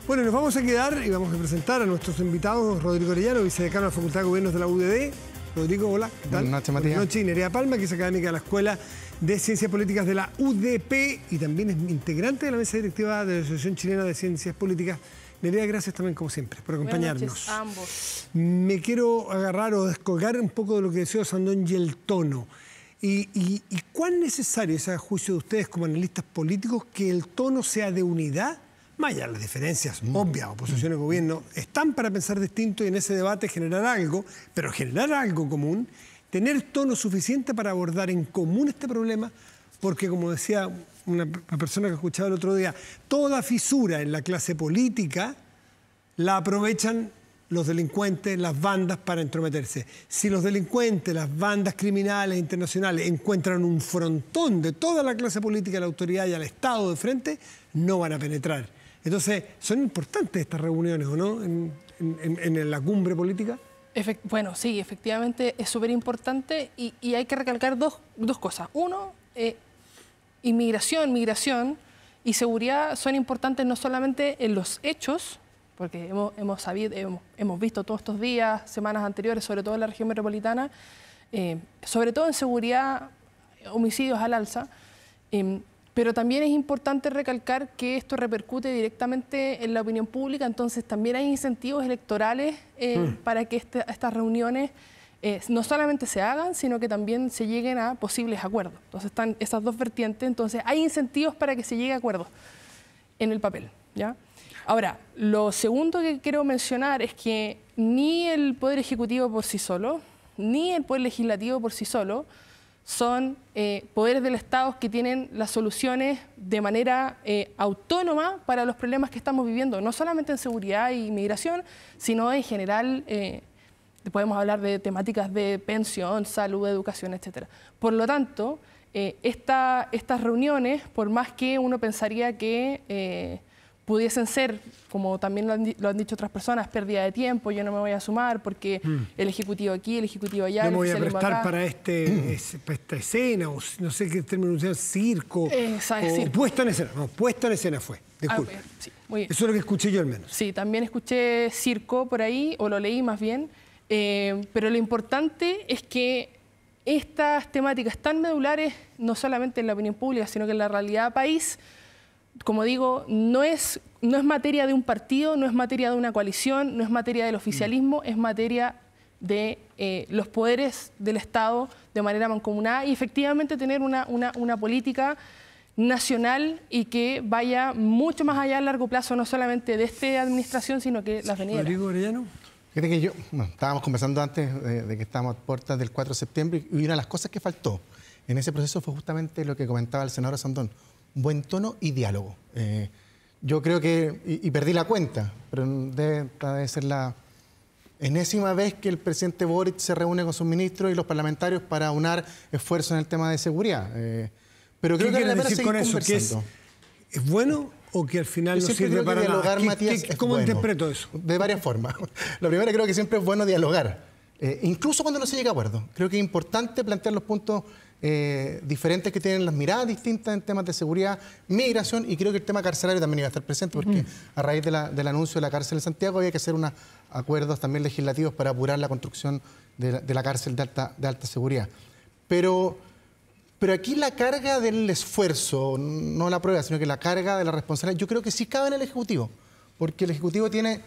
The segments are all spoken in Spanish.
Bueno, nos vamos a quedar y vamos a presentar a nuestros invitados, Rodrigo Orellano, vicedecano de la Facultad de Gobiernos de la UDD. Rodrigo, hola, ¿qué tal? Buenas noches, Matías. Buenas noches. Y Nerea Palma, que es académica de la Escuela de Ciencias Políticas de la UDP y también es integrante de la mesa directiva de la Asociación Chilena de Ciencias Políticas. Nerea, gracias también, como siempre, por acompañarnos. Buenas noches a ambos. Me quiero agarrar o descolgar un poco de lo que decía Sandón y el tono. ¿Y cuán necesario es, a juicio de ustedes como analistas políticos, que el tono sea de unidad? Más allá de las diferencias obvias, oposición y gobierno, están para pensar distinto y en ese debate generar algo, pero generar algo común, tener tono suficiente para abordar en común este problema, porque como decía una persona que escuchaba el otro día, toda fisura en la clase política la aprovechan los delincuentes, las bandas para entrometerse. Si los delincuentes, las bandas criminales internacionales encuentran un frontón de toda la clase política, la autoridad y al Estado de frente, no van a penetrar. Entonces, ¿son importantes estas reuniones o no en la cumbre política? Bueno, sí, efectivamente es súper importante y hay que recalcar dos cosas. Uno, inmigración, migración y seguridad son importantes no solamente en los hechos, porque hemos visto todos estos días, semanas anteriores, sobre todo en la región metropolitana, sobre todo en seguridad, homicidios al alza, pero también es importante recalcar que esto repercute directamente en la opinión pública, entonces también hay incentivos electorales para que estas reuniones no solamente se hagan, sino que también se lleguen a posibles acuerdos. Entonces están esas dos vertientes, entonces hay incentivos para que se llegue a acuerdos en el papel, ¿ya? Ahora, lo segundo que quiero mencionar es que ni el Poder Ejecutivo por sí solo, ni el Poder Legislativo por sí solo, son poderes del Estado que tienen las soluciones de manera autónoma para los problemas que estamos viviendo, no solamente en seguridad y migración, sino en general, podemos hablar de temáticas de pensión, salud, educación, etc. Por lo tanto, estas reuniones, por más que uno pensaría que pudiesen ser, como también lo han dicho otras personas, pérdida de tiempo, yo no me voy a sumar porque el Ejecutivo aquí, el Ejecutivo allá... No me voy a prestar para esta escena, o no sé qué término usar, circo, o puesta en escena. No, puesta en escena fue, disculpe. Sí, muy bien. Eso es lo que escuché yo al menos. Sí, también escuché circo por ahí, o lo leí más bien, pero lo importante es que estas temáticas tan medulares, no solamente en la opinión pública, sino que en la realidad país, como digo, no es materia de un partido, no es materia de una coalición, no es materia del oficialismo, es materia de los poderes del Estado de manera mancomunada y efectivamente tener una política nacional y que vaya mucho más allá a largo plazo, no solamente de esta administración, sino que las venideras. Rodrigo Orellano. Fíjate que estábamos conversando antes de que estábamos a puertas del 4 de septiembre y una de las cosas que faltó en ese proceso fue justamente lo que comentaba el senador Sandón. Buen tono y diálogo. Yo creo que, y perdí la cuenta, pero debe ser la enésima vez que el presidente Boric se reúne con sus ministros y los parlamentarios para unar esfuerzos en el tema de seguridad. Pero creo que vale la pena seguir conversando. ¿Es bueno o que al final no sirve para dialogar, nada? Matías, ¿Cómo interpreto eso? De varias formas. La primera, creo que siempre es bueno dialogar, incluso cuando no se llega a acuerdo. Creo que es importante plantear los puntos diferentes que tienen las miradas distintas en temas de seguridad, migración, y creo que el tema carcelario también iba a estar presente porque a raíz del anuncio de la cárcel en Santiago había que hacer unos acuerdos también legislativos para apurar la construcción de la cárcel de alta seguridad. Pero aquí la carga del esfuerzo, no la prueba, sino que la carga de la responsabilidad, yo creo que sí cabe en el Ejecutivo, porque el Ejecutivo tiene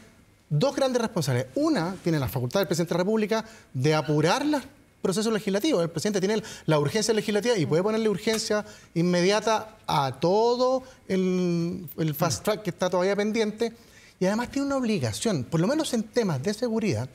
dos grandes responsabilidades. Una, tiene la facultad del Presidente de la República de apurar las procesos legislativos. El presidente tiene la urgencia legislativa y puede ponerle urgencia inmediata a todo el fast track que está todavía pendiente, y además tiene una obligación, por lo menos en temas de seguridad,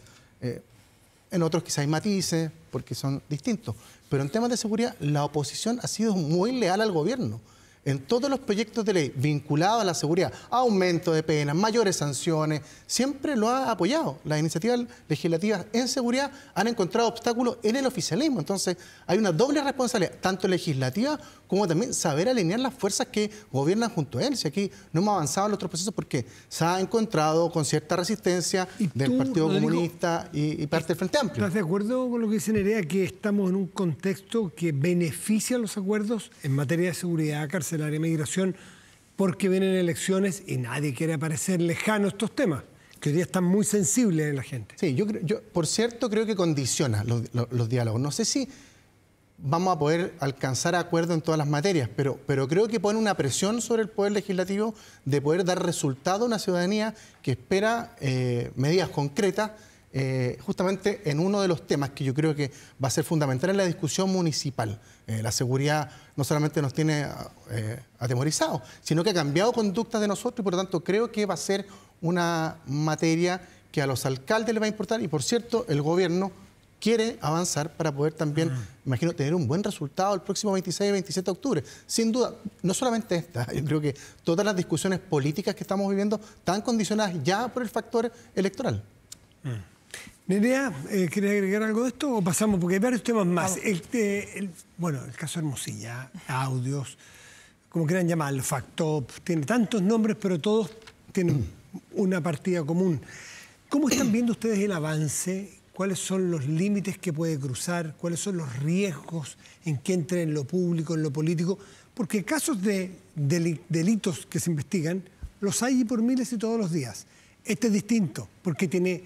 en otros quizás hay matices porque son distintos, pero en temas de seguridad la oposición ha sido muy leal al gobierno. En todos los proyectos de ley vinculados a la seguridad, aumento de penas, mayores sanciones, siempre lo ha apoyado. Las iniciativas legislativas en seguridad han encontrado obstáculos en el oficialismo. Entonces, hay una doble responsabilidad, tanto legislativa como también saber alinear las fuerzas que gobiernan junto a él. Si aquí no hemos avanzado en los otros procesos porque se ha encontrado con cierta resistencia del Partido Comunista y parte del Frente Amplio. ¿Estás de acuerdo con lo que dice Nerea, que estamos en un contexto que beneficia los acuerdos en materia de seguridad, carcelaria, migración, porque vienen elecciones y nadie quiere parecer lejano a estos temas, que hoy día están muy sensibles en la gente. Sí, yo por cierto creo que condiciona los diálogos. No sé si vamos a poder alcanzar acuerdo en todas las materias, pero creo que pone una presión sobre el Poder Legislativo de poder dar resultado a una ciudadanía que espera medidas concretas, justamente en uno de los temas que yo creo que va a ser fundamental en la discusión municipal. La seguridad no solamente nos tiene atemorizados, sino que ha cambiado conductas de nosotros y por lo tanto creo que va a ser una materia que a los alcaldes les va a importar y por cierto el gobierno quiere avanzar para poder también, imagino, tener un buen resultado el próximo 26 y 27 de octubre. Sin duda, no solamente esta, yo creo que todas las discusiones políticas que estamos viviendo están condicionadas ya por el factor electoral. Nerea, ¿quieres agregar algo de esto o pasamos? Porque hay varios temas más. Bueno, el caso de Hermosilla, audios, como quieran llamarlo, Factop, tiene tantos nombres, pero todos tienen una partida común. ¿Cómo están viendo ustedes el avance? ¿Cuáles son los límites que puede cruzar? ¿Cuáles son los riesgos en que entre en lo público, en lo político? Porque casos de delitos que se investigan los hay por miles y todos los días. Este es distinto porque tiene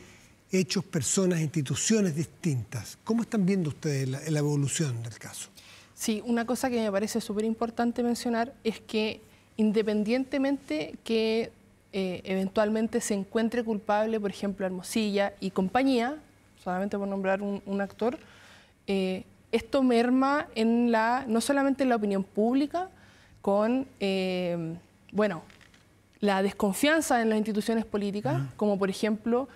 hechos, personas, instituciones distintas. ¿Cómo están viendo ustedes la evolución del caso? Sí, una cosa que me parece súper importante mencionar es que independientemente que eventualmente se encuentre culpable, por ejemplo, Hermosilla y compañía, solamente por nombrar un actor, esto merma en no solamente en la opinión pública, con la desconfianza en las instituciones políticas, como por ejemplo,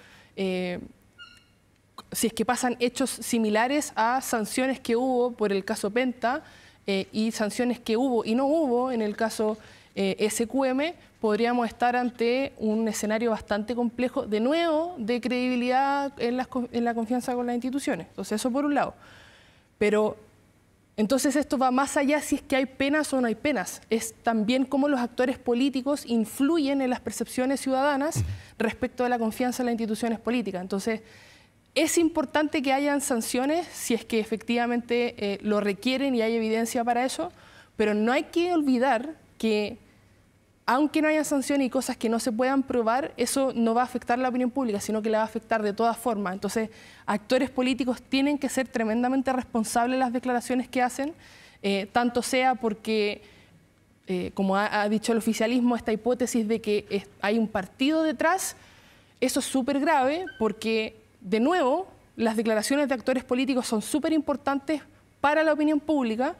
si es que pasan hechos similares a sanciones que hubo por el caso Penta y sanciones que hubo y no hubo en el caso SQM, podríamos estar ante un escenario bastante complejo, de nuevo, de credibilidad en la confianza con las instituciones. Entonces, eso por un lado. Pero, entonces, esto va más allá si es que hay penas o no hay penas. Es también cómo los actores políticos influyen en las percepciones ciudadanas respecto de la confianza en las instituciones políticas. Entonces, es importante que hayan sanciones si es que efectivamente lo requieren y hay evidencia para eso, pero no hay que olvidar que aunque no haya sanciones y cosas que no se puedan probar, eso no va a afectar la opinión pública, sino que la va a afectar de todas formas. Entonces, actores políticos tienen que ser tremendamente responsables de las declaraciones que hacen, tanto sea porque, como ha dicho el oficialismo, esta hipótesis de que hay un partido detrás, eso es súper grave porque, de nuevo, las declaraciones de actores políticos son súper importantes para la opinión pública,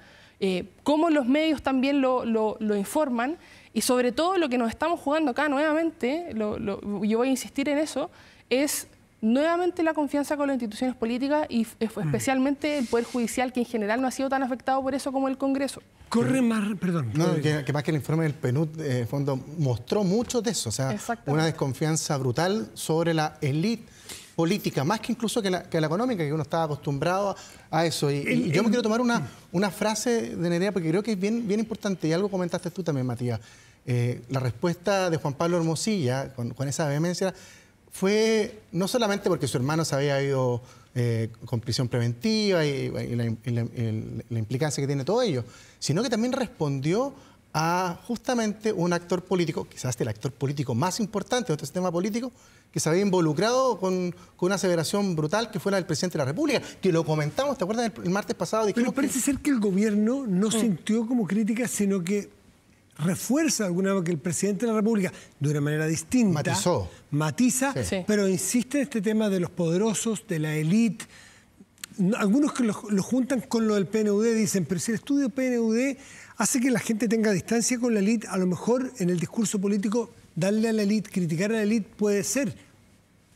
cómo los medios también lo informan. Y sobre todo lo que nos estamos jugando acá nuevamente, yo voy a insistir en eso, es nuevamente la confianza con las instituciones políticas y especialmente el Poder Judicial, que en general no ha sido tan afectado por eso como el Congreso. Corre más, perdón. No, que más que el informe del PNUD, en fondo, mostró mucho de eso, o sea, una desconfianza brutal sobre la élite política, más que incluso que la económica, que uno estaba acostumbrado a eso. Y yo me quiero tomar una frase de Nerea, porque creo que es bien importante, y algo comentaste tú también, Matías. La respuesta de Juan Pablo Hermosilla, con esa vehemencia, fue no solamente porque su hermano se había ido con prisión preventiva y la implicancia que tiene todo ello, sino que también respondió a justamente un actor político, quizás el actor político más importante de nuestro sistema político, que se había involucrado con una aseveración brutal que fue la del presidente de la República, que lo comentamos, ¿te acuerdas? El martes pasado dijimos. Pero parece ser que el gobierno no sintió como crítica, sino que refuerza de alguna manera que el presidente de la República, de una manera distinta, matiza, pero insiste en este tema de los poderosos, de la élite. Algunos que lo juntan con lo del PNUD dicen, pero si el estudio PNUD hace que la gente tenga distancia con la élite, a lo mejor en el discurso político darle a la élite, criticar a la élite puede ser.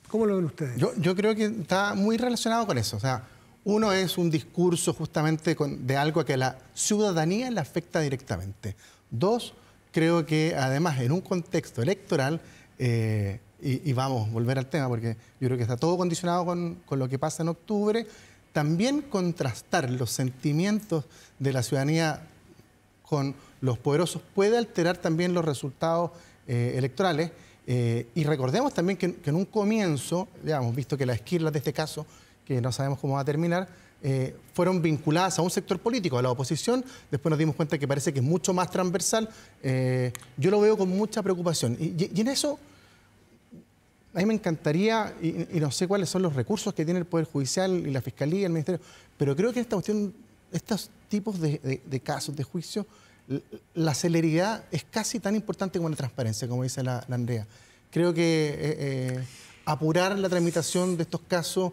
¿Cómo lo ven ustedes? Yo creo que está muy relacionado con eso. O sea, uno es un discurso justamente de algo que a la ciudadanía le afecta directamente. Dos, creo que además en un contexto electoral, y vamos a volver al tema porque yo creo que está todo condicionado con lo que pasa en octubre, también contrastar los sentimientos de la ciudadanía con los poderosos puede alterar también los resultados electorales. Y recordemos también que en un comienzo, ya hemos visto que la esquirla de este caso, que no sabemos cómo va a terminar, fueron vinculadas a un sector político, a la oposición. Después nos dimos cuenta que parece que es mucho más transversal. Yo lo veo con mucha preocupación. Y en eso, a mí me encantaría, y no sé cuáles son los recursos que tiene el Poder Judicial y la Fiscalía, el Ministerio, pero creo que esta cuestión, estos tipos de casos, de juicio, la celeridad es casi tan importante como la transparencia, como dice la Andrea. Creo que apurar la tramitación de estos casos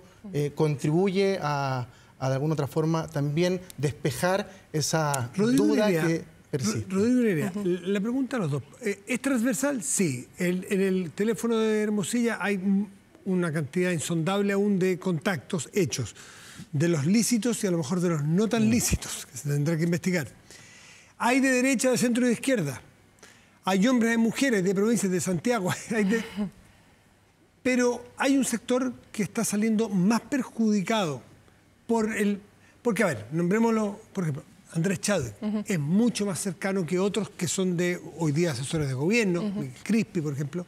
contribuye a de alguna otra forma también despejar esa duda que persiste. Rodrigo Nerea, la pregunta a los dos. ¿Es transversal? Sí. En el teléfono de Hermosilla hay una cantidad insondable aún de contactos hechos, de los lícitos y a lo mejor de los no tan lícitos, que se tendrá que investigar. Hay de derecha, de centro y de izquierda. Hay hombres y mujeres de provincias de Santiago. Pero hay un sector que está saliendo más perjudicado porque, a ver, nombrémoslo, por ejemplo, Andrés Chadwick es mucho más cercano que otros que son hoy día asesores de gobierno, Crispi, por ejemplo,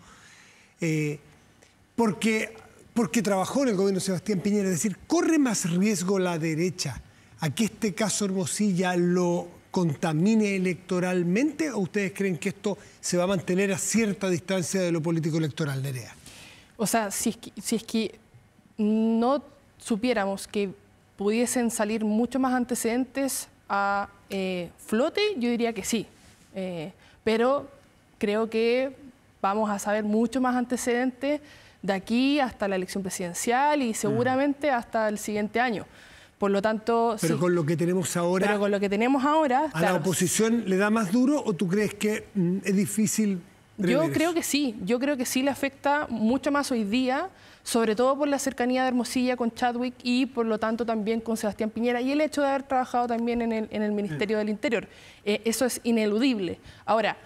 porque trabajó en el gobierno de Sebastián Piñera. Es decir, ¿corre más riesgo la derecha a que este caso Hermosilla lo contamine electoralmente, o ustedes creen que esto se va a mantener a cierta distancia de lo político electoral, Nerea? O sea, si es que no supiéramos que pudiesen salir mucho más antecedentes a flote, yo diría que sí. Pero creo que vamos a saber mucho más antecedentes de aquí hasta la elección presidencial y seguramente hasta el siguiente año. Por lo tanto, pero sí. Con lo que tenemos ahora... Pero con lo que tenemos ahora... ¿A la oposición le da más duro o tú crees que es difícil prever Yo creo que sí. Yo creo que sí le afecta mucho más hoy día, sobre todo por la cercanía de Hermosilla con Chadwick y por lo tanto también con Sebastián Piñera y el hecho de haber trabajado también en el Ministerio del Interior. Eso es ineludible. Ahora,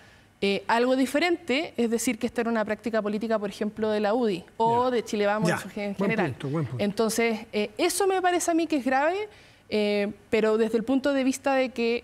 algo diferente es decir que esta era una práctica política, por ejemplo, de la UDI o de Chile Vamos en general. Buen punto. Entonces, eso me parece a mí que es grave, pero desde el punto de vista de que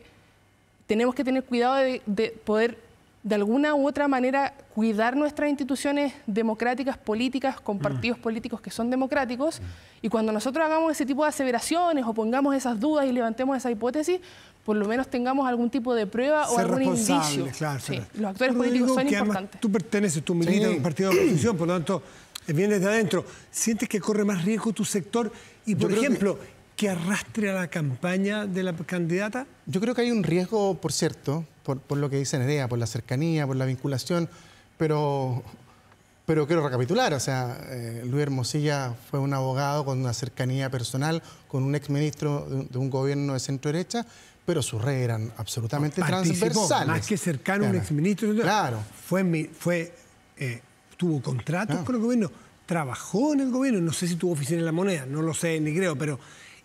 tenemos que tener cuidado de poder, de alguna u otra manera, cuidar nuestras instituciones democráticas, políticas, con partidos políticos que son democráticos, y cuando nosotros hagamos ese tipo de aseveraciones o pongamos esas dudas y levantemos esa hipótesis, por lo menos tengamos algún tipo de prueba o algún indicio. Claro, sí, los actores políticos son importantes. Tú perteneces, tú militas en un partido de oposición, por lo tanto, vienes de adentro. ¿Sientes que corre más riesgo tu sector? Y, por ejemplo, que arrastre a la campaña de la candidata. Yo creo que hay un riesgo, por cierto, por lo que dice Nerea, por la cercanía, por la vinculación, pero quiero recapitular. O sea, Luis Hermosilla fue un abogado con una cercanía personal con un exministro de un gobierno de centro-derecha, pero sus redes eran absolutamente transversales. Más que cercano a un exministro. Claro. Tuvo contratos con el gobierno, trabajó en el gobierno, no sé si tuvo oficina en La Moneda, no lo sé ni creo, pero...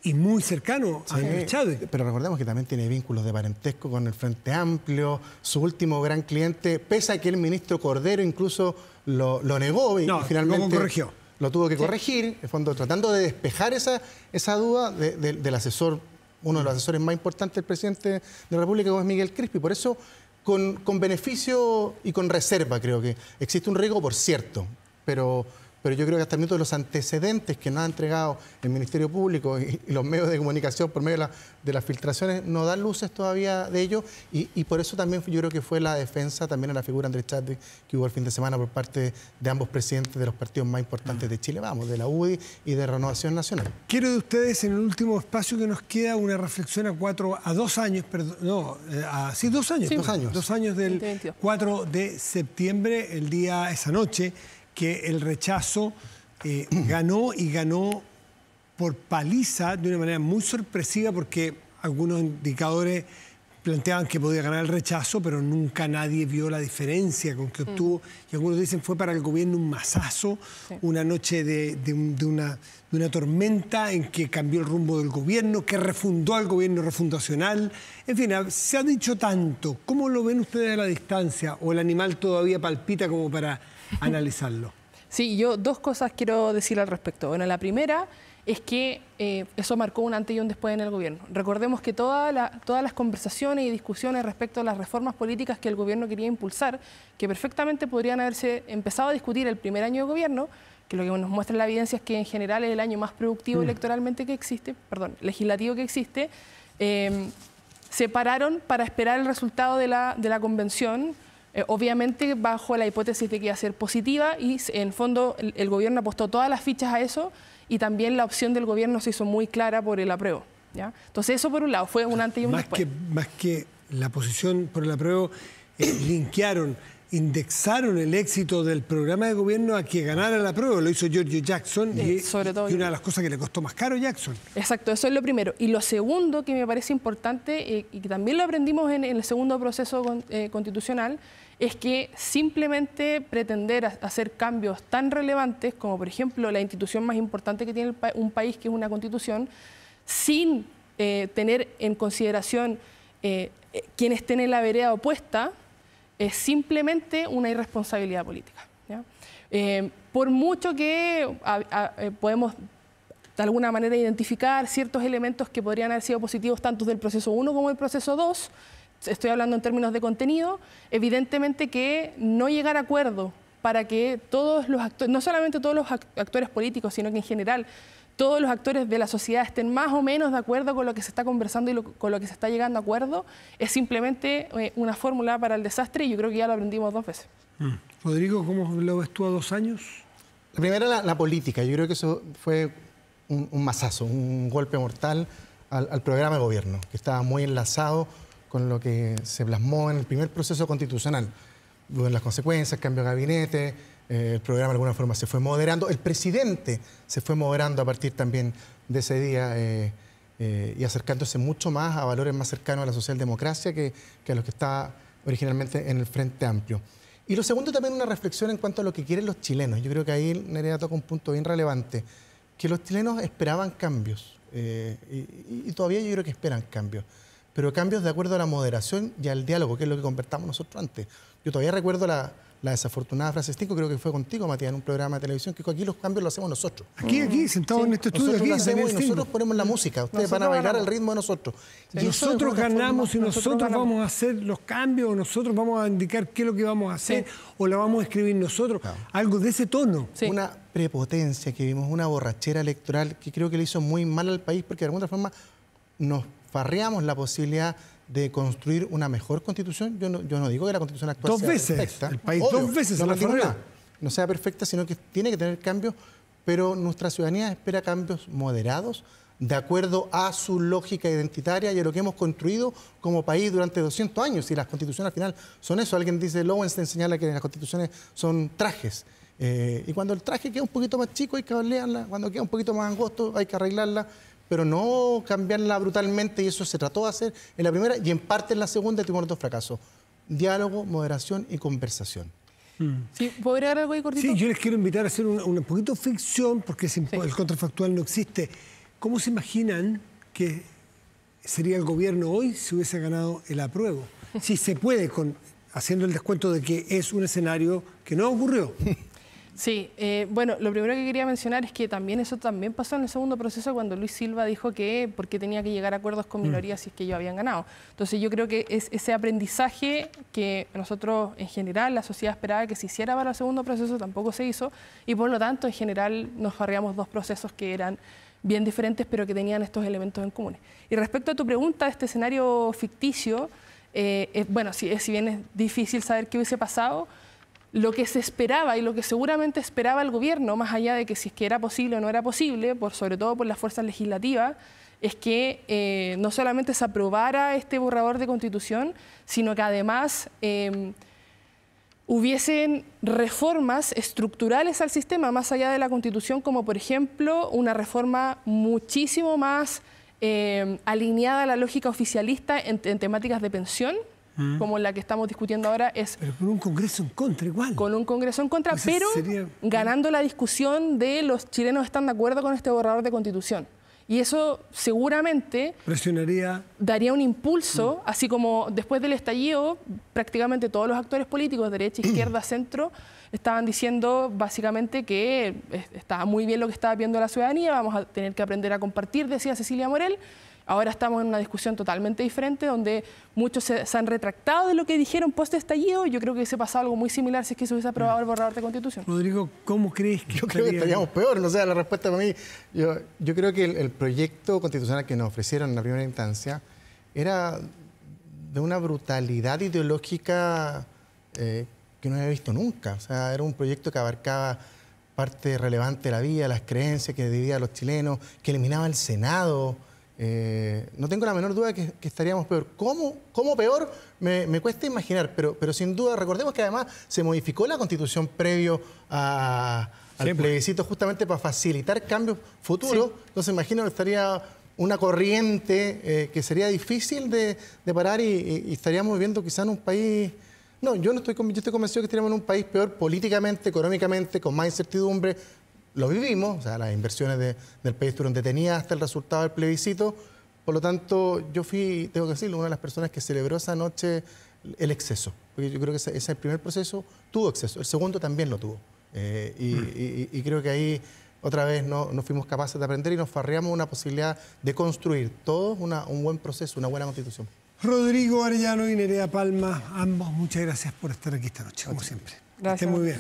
Y muy cercano a Andrés Chadwick. Pero recordemos que también tiene vínculos de parentesco con el Frente Amplio. Su último gran cliente, pese a que el ministro Cordero incluso lo negó y finalmente corrigió. Lo tuvo que corregir, en el fondo tratando de despejar esa duda del asesor, uno de los asesores más importantes del presidente de la República, como es Miguel Crispi. Por eso, con beneficio y con reserva, creo que existe un riesgo, por cierto, pero yo creo que hasta el minuto de los antecedentes que nos ha entregado el Ministerio Público y los medios de comunicación por medio de las filtraciones no dan luces todavía de ello, y por eso también yo creo que fue la defensa también a la figura de Andrés Chadwick que hubo el fin de semana por parte de ambos presidentes de los partidos más importantes de Chile Vamos, de la UDI y de Renovación Nacional. Quiero de ustedes, en el último espacio que nos queda, una reflexión a 2 años, perdón, sí, 2 años. Sí, 2 años. 2 años del 2022. 4 de septiembre, el día, esa noche, que el rechazo ganó y ganó por paliza de una manera muy sorpresiva, porque algunos indicadores planteaban que podía ganar el rechazo, pero nunca nadie vio la diferencia con que obtuvo. Y algunos dicen fue para el gobierno un masazo, una noche de una tormenta en que cambió el rumbo del gobierno, que refundó al gobierno refundacional. En fin, se ha dicho tanto. ¿Cómo lo ven ustedes a la distancia? ¿O el animal todavía palpita como para analizarlo? Sí, yo 2 cosas quiero decir al respecto. Bueno, la primera es que eso marcó un antes y un después en el gobierno. Recordemos que todas las conversaciones y discusiones respecto a las reformas políticas que el gobierno quería impulsar, que perfectamente podrían haberse empezado a discutir el primer año de gobierno, que lo que nos muestra la evidencia es que en general es el año más productivo electoralmente que existe, legislativo que existe, se pararon para esperar el resultado de la convención, obviamente bajo la hipótesis de que iba a ser positiva, y en el fondo el gobierno apostó todas las fichas a eso, y también la opción del gobierno se hizo muy clara por el apruebo, ¿ya? Entonces eso por un lado fue un antes y un después. Más que la posición por el apruebo, linkearon, indexaron el éxito del programa de gobierno a que ganara el apruebo. Lo hizo Giorgio Jackson sobre todo y una de las cosas que le costó más caro a Jackson. Exacto, eso es lo primero. Y lo segundo que me parece importante, y que también lo aprendimos en el segundo proceso constitucional, es que simplemente pretender hacer cambios tan relevantes como, por ejemplo, la institución más importante que tiene un país, que es una constitución, sin tener en consideración quienes estén en la vereda opuesta, es simplemente una irresponsabilidad política, ¿ya? Por mucho que podemos de alguna manera identificar ciertos elementos que podrían haber sido positivos tanto del proceso 1 como del proceso 2, estoy hablando en términos de contenido, evidentemente que no llegar a acuerdo para que todos los actores, no solamente todos los actores políticos, sino que en general todos los actores de la sociedad estén más o menos de acuerdo con lo que se está conversando y con lo que se está llegando a acuerdo, es simplemente una fórmula para el desastre, y yo creo que ya lo aprendimos 2 veces. Rodrigo, ¿cómo lo ves tú a 2 años? La primera, la política. Yo creo que eso fue un mazazo, un golpe mortal al programa de gobierno, que estaba muy enlazado con lo que se plasmó en el primer proceso constitucional. Luego en las consecuencias, cambio de gabinete, el programa de alguna forma se fue moderando, el presidente se fue moderando a partir también de ese día y acercándose mucho más a valores más cercanos a la socialdemocracia que a los que estaba originalmente en el Frente Amplio. Y lo segundo, también una reflexión en cuanto a lo que quieren los chilenos. Yo creo que ahí Nerea toca un punto bien relevante, que los chilenos esperaban cambios y todavía yo creo que esperan cambios, pero cambios de acuerdo a la moderación y al diálogo, que es lo que conversamos nosotros antes. Yo todavía recuerdo la desafortunada frase 5, creo que fue contigo, Matías, en un programa de televisión, que dijo: aquí los cambios los hacemos nosotros. Aquí, sentados en este estudio. Nosotros aquí, lo hacemos y nosotros ponemos la música. Ustedes van a bailar al ritmo de nosotros. Y nosotros ganamos y nosotros vamos a hacer los cambios, o nosotros vamos a indicar qué es lo que vamos a hacer, o la vamos a escribir nosotros. Claro. Algo de ese tono. Sí. Una prepotencia que vimos, una borrachera electoral que creo que le hizo muy mal al país, porque de alguna forma nos farreamos la posibilidad de construir una mejor constitución. Yo no digo que la constitución actual sea perfecta. El país 2 veces se la farreó. No sea perfecta, sino que tiene que tener cambios, pero nuestra ciudadanía espera cambios moderados, de acuerdo a su lógica identitaria y a lo que hemos construido como país durante 200 años. Y las constituciones al final son eso. Alguien dice, Lowenstein señala que las constituciones son trajes. Y cuando el traje queda un poquito más chico hay que arreglarla, cuando queda un poquito más angosto hay que arreglarla, pero no cambiarla brutalmente, y eso se trató de hacer en la primera y en parte en la segunda tuvimos 2 fracasos. Diálogo, moderación y conversación. Sí, ¿puedo agregar algo ahí cortito? Sí, yo les quiero invitar a hacer un poquito ficción, porque el contrafactual no existe. ¿Cómo se imaginan que sería el gobierno hoy si hubiese ganado el apruebo? Si se puede, haciendo el descuento de que es un escenario que no ocurrió. Sí, bueno, lo primero que quería mencionar es que eso también pasó en el segundo proceso, cuando Luis Silva dijo que porque tenía que llegar a acuerdos con minorías si es que ellos habían ganado. Entonces yo creo que es ese aprendizaje que nosotros en general, la sociedad esperaba que se hiciera para el segundo proceso, tampoco se hizo, y por lo tanto en general nos farreamos 2 procesos que eran bien diferentes, pero que tenían estos elementos en común. Y respecto a tu pregunta, este escenario ficticio, bueno, si bien es difícil saber qué hubiese pasado, lo que se esperaba y lo que seguramente esperaba el gobierno, más allá de que si es que era posible o no era posible, sobre todo por las fuerzas legislativas, es que no solamente se aprobara este borrador de constitución, sino que además hubiesen reformas estructurales al sistema más allá de la constitución, como por ejemplo una reforma muchísimo más alineada a la lógica oficialista en temáticas de pensión, como la que estamos discutiendo ahora. Pero con un Congreso en contra igual. Con un Congreso en contra, pues pero ganando la discusión de los chilenos están de acuerdo con este borrador de constitución. Y eso seguramente daría un impulso, así como después del estallido, prácticamente todos los actores políticos, derecha, izquierda, centro, estaban diciendo básicamente que estaba muy bien lo que estaba viendo la ciudadanía, vamos a tener que aprender a compartir, decía Cecilia Morel. Ahora estamos en una discusión totalmente diferente, donde muchos se han retractado de lo que dijeron post-estallido. Yo creo que hubiese pasado algo muy similar si es que se hubiese aprobado el borrador de Constitución. Rodrigo, ¿cómo crees que Yo creo que estaríamos peor, no sé, la respuesta para mí. Yo creo que el proyecto constitucional que nos ofrecieron en la primera instancia era de una brutalidad ideológica que no había visto nunca. O sea, era un proyecto que abarcaba parte relevante de la vida, las creencias, que dividía a los chilenos, que eliminaba el Senado. No tengo la menor duda que estaríamos peor. ¿Cómo peor? Me cuesta imaginar, pero sin duda, recordemos que además se modificó la Constitución previo al plebiscito justamente para facilitar cambios futuros. Sí. Entonces imagino que estaría una corriente que sería difícil de parar y estaríamos viviendo quizás en un país... No, yo estoy convencido que estaríamos en un país peor políticamente, económicamente, con más incertidumbre. Lo vivimos, o sea, las inversiones del país estuvieron detenidas hasta el resultado del plebiscito. Por lo tanto, yo fui, tengo que decirlo, una de las personas que celebró esa noche el exceso. Porque yo creo que ese primer proceso tuvo exceso, el segundo también lo tuvo. Y creo que ahí otra vez no fuimos capaces de aprender y nos farreamos una posibilidad de construir todos un buen proceso, una buena constitución. Rodrigo Arellano y Nerea Palma, ambos, muchas gracias por estar aquí esta noche, como siempre. Gracias. Que estén muy bien.